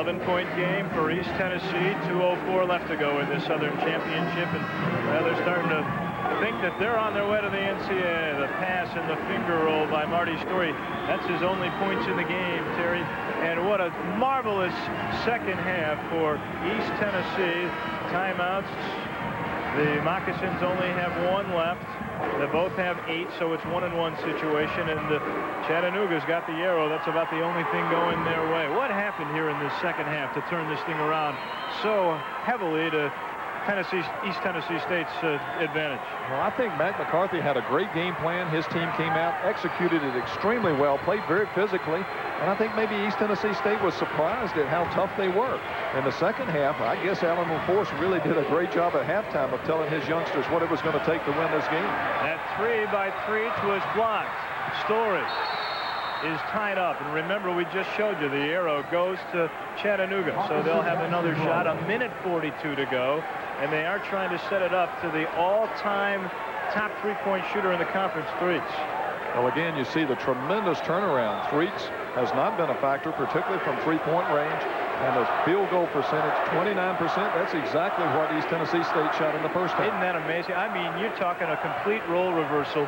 11-point game for East Tennessee. 2:04 left to go in this Southern Championship, and they're starting to think that they're on their way to the NCAA. The pass and the finger roll by Marty Story. That's his only points in the game, Terry. And what a marvelous second half for East Tennessee. Timeouts. The Moccasins only have one left. They both have 8, so it's 1-1 situation. And Chattanooga's got the arrow. That's about the only thing going their way. What happened here in the second half to turn this thing around so heavily to East Tennessee State's advantage? Well, I think Mac McCarthy had a great game plan. His team came out, executed it extremely well, played very physically, and I think maybe East Tennessee State was surprised at how tough they were. In the second half, I guess Alan LaForce really did a great job at halftime of telling his youngsters what it was going to take to win this game. That 3 by Treach was blocked. Story is tied up, and remember, we just showed you the arrow goes to Chattanooga, so they'll have another shot. 1:42 to go, and they are trying to set it up to the all-time top three-point shooter in the conference, Threets. Well, again, you see the tremendous turnaround. Threets has not been a factor, particularly from three-point range, and the field goal percentage, 29%. That's exactly what East Tennessee State shot in the first half. Isn't that amazing? I mean, you're talking a complete role reversal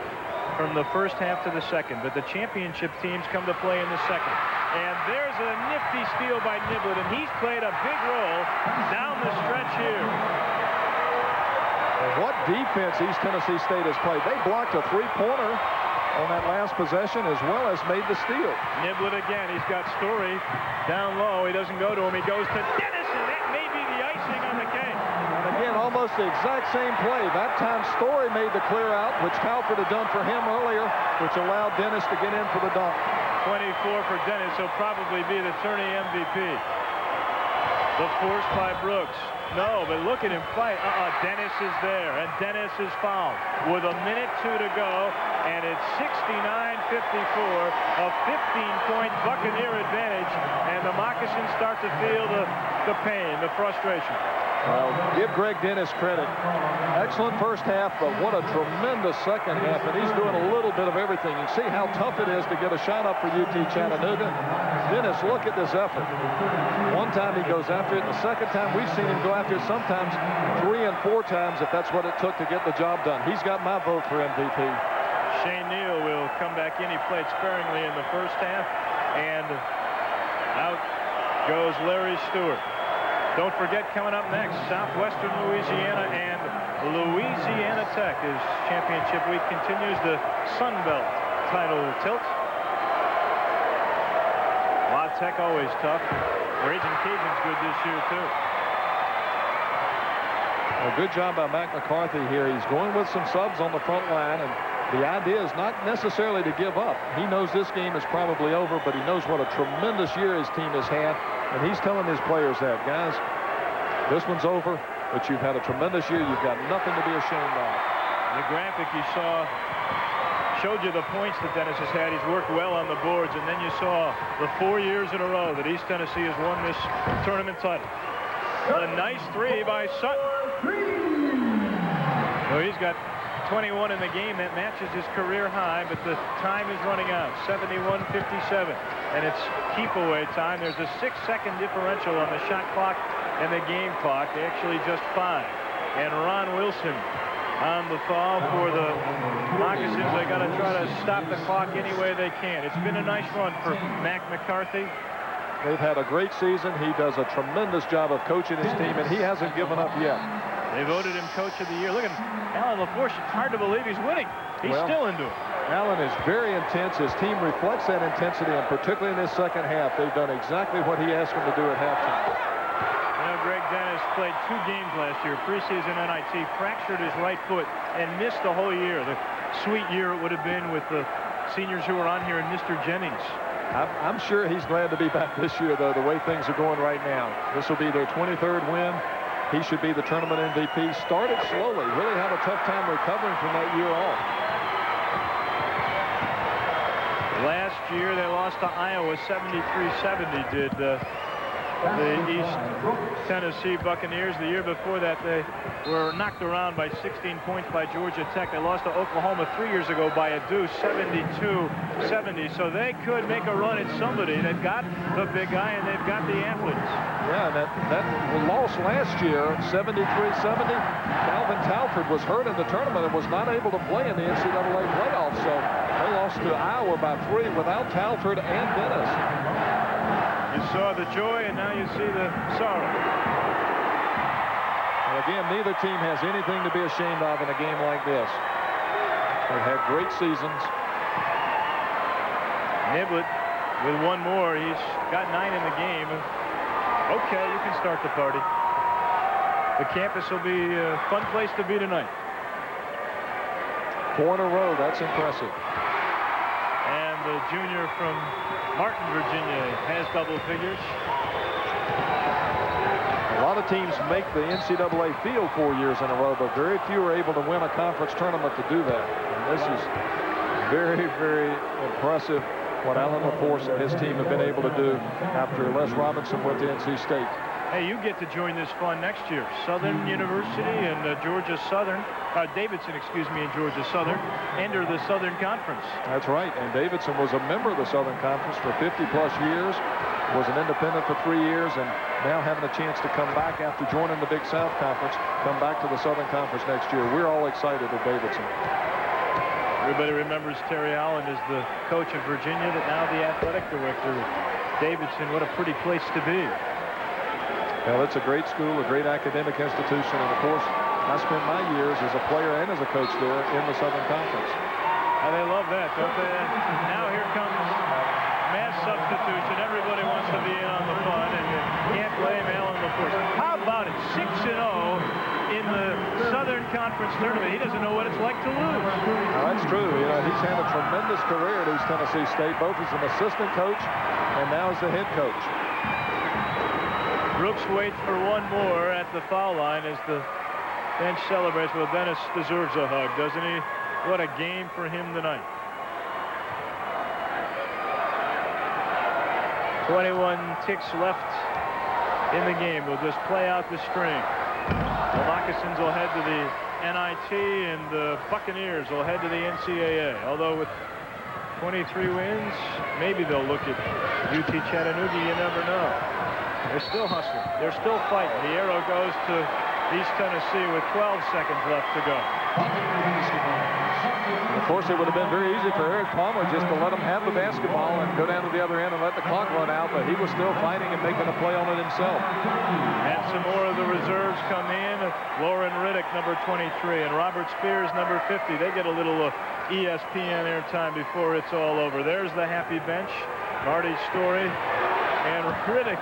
from the first half to the second, but the championship teams come to play in the second. And there's a nifty steal by Niblett, and he's played a big role down the stretch here. What defense East Tennessee State has played. They blocked a three-pointer on that last possession as well as made the steal. Niblett again. He's got Story down low. He doesn't go to him. He goes to Dennis, and that may be the icing on the cake. Again, almost the exact same play. That time Story made the clear out, which Halford had done for him earlier, which allowed Dennis to get in for the dunk. 24 for Dennis. He'll probably be the tourney MVP. The force by Brooks. No, but look at him fight. Dennis is there, and Dennis is fouled with 1:02 to go, and it's 69-54, a 15-point Buccaneer advantage, and the Moccasins start to feel the pain, the frustration. Give Greg Dennis credit. Excellent first half, but what a tremendous second half, and he's doing a little bit of everything. You see how tough it is to get a shot up for UT Chattanooga. Dennis, look at this effort. One time he goes after it, the second time we've seen him go after it sometimes 3 and 4 times if that's what it took to get the job done. He's got my vote for MVP. Shane Neal will come back in. He played sparingly in the first half, and out goes Larry Stewart. Don't forget, coming up next, Southwestern Louisiana and Louisiana Tech as championship week continues. The Sun Belt title tilt. La Tech always tough. Raging Cajuns good this year, too. A good job by Mac McCarthy here. He's going with some subs on the front line, and the idea is not necessarily to give up. He knows this game is probably over, but he knows what a tremendous year his team has had, and he's telling his players that, guys, this one's over, but you've had a tremendous year. You've got nothing to be ashamed of. The graphic you saw showed you the points that Dennis has had. He's worked well on the boards, and then you saw the 4 years in a row that East Tennessee has won this tournament title. A nice 3 by Sutton. So he's got 21 in the game. That matches his career high, but the time is running out. 71-57, and it's keep away time. There's a 6-second differential on the shot clock and the game clock. Actually just 5. And Ron Wilson on the foul for the Moccasins. They got to try to stop the clock any way they can. It's been a nice run for Mac McCarthy. They've had a great season. He does a tremendous job of coaching his team, and he hasn't given up yet. They voted him Coach of the Year. Look at Alan LaForce. It's hard to believe he's winning. He's still into it. Alan is very intense. His team reflects that intensity, and particularly in this second half, they've done exactly what he asked them to do at halftime. You know, Greg Dennis played 2 games last year, preseason NIT, fractured his right foot, and missed the whole year. The sweet year it would have been with the seniors who were on here and Mr. Jennings. I'm sure he's glad to be back this year, though, the way things are going right now. This will be their 23rd win. He should be the tournament MVP. Started slowly, really had a tough time recovering from that year off. Last year they lost to Iowa 73-70 did the East Tennessee Buccaneers. The year before that, they were knocked around by 16 points by Georgia Tech. They lost to Oklahoma 3 years ago by a deuce, 72-70. So they could make a run at somebody. They've got the big guy, and they've got the athletes. Yeah, that loss last year, 73-70. Calvin Talford was hurt in the tournament and was not able to play in the NCAA playoffs. So they lost to Iowa by 3 without Talford and Dennis. You saw the joy, and now you see the sorrow. And again, neither team has anything to be ashamed of in a game like this. They've had great seasons. Niblett with one more. He's got 9 in the game. Okay, you can start the party. The campus will be a fun place to be tonight. 4 in a row. That's impressive. And the junior from Martin, Virginia, has double figures. A lot of teams make the NCAA field 4 years in a row, but very few are able to win a conference tournament to do that. And this is very, very impressive what Alan LaForce and his team have been able to do after Les Robinson went to NC State. Hey, you get to join this fun next year. Southern University and Georgia Southern, Davidson, excuse me, and Georgia Southern enter the Southern Conference. That's right, and Davidson was a member of the Southern Conference for 50-plus years, was an independent for 3 years, and now having a chance to come back after joining the Big South Conference, come back to the Southern Conference next year. We're all excited at Davidson. Everybody remembers Terry Allen as the coach of Virginia, but now the athletic director of Davidson. What a pretty place to be. Well, it's a great school, a great academic institution, and of course, I spent my years as a player and as a coach there in the Southern Conference. And they love that, don't they? Now here comes mass substitution. Everybody wants to be in on the fun, and you can't blame Alan LaForce. How about it? 6-0 in the Southern Conference tournament. He doesn't know what it's like to lose. Now, that's true. You know, he's had a tremendous career at East Tennessee State, both as an assistant coach and now as the head coach. Brooks waits for one more at the foul line as the bench celebrates. Well, Dennis deserves a hug, doesn't he? What a game for him tonight. 21 ticks left in the game. We'll just play out the string. The Moccasins will head to the NIT, and the Buccaneers will head to the NCAA. Although with 23 wins, maybe they'll look at UT Chattanooga. You never know. They're still hustling. They're still fighting. The arrow goes to East Tennessee with 12 seconds left to go. Of course, it would have been very easy for Eric Palmer just to let him have the basketball and go down to the other end and let the clock run out, but he was still fighting and making a play on it himself. And some more of the reserves come in. Lauren Riddick, number 23, and Robert Spears, number 50. They get a little ESPN airtime before it's all over. There's the happy bench. Marty Story and Riddick.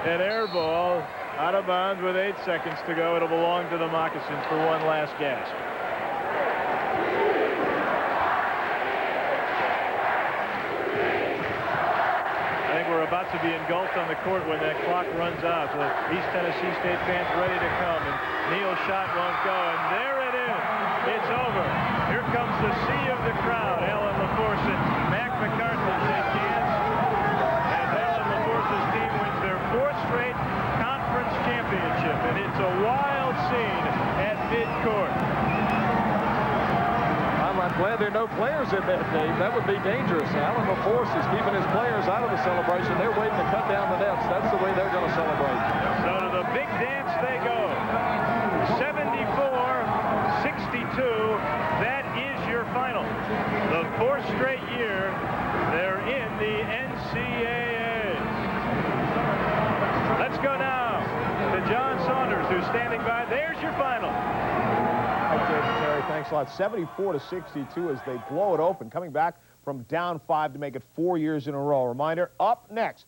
An air ball out of bounds with 8 seconds to go. It'll belong to the Moccasins for one last gasp. I think we're about to be engulfed on the court when that clock runs out. The East Tennessee State fans ready to come, and Neal's shot won't go, and there it is. It's over. Here comes the sea of the crowd. Alan LaForce and Mac McCarthy shake hands. Fourth straight conference championship, and it's a wild scene at midcourt. I'm glad there are no players in that game. That would be dangerous. Alan LaForce is keeping his players out of the celebration. They're waiting to cut down the nets. That's the way they're going to celebrate. So to the big dance they go. 74-62. That is your final. The fourth straight year they're in the NCAA. Let's go now to John Saunders, who's standing by. There's your final. Okay, Terry, thanks a lot. 74-62 as they blow it open, coming back from down 5 to make it 4 years in a row. Reminder, up next,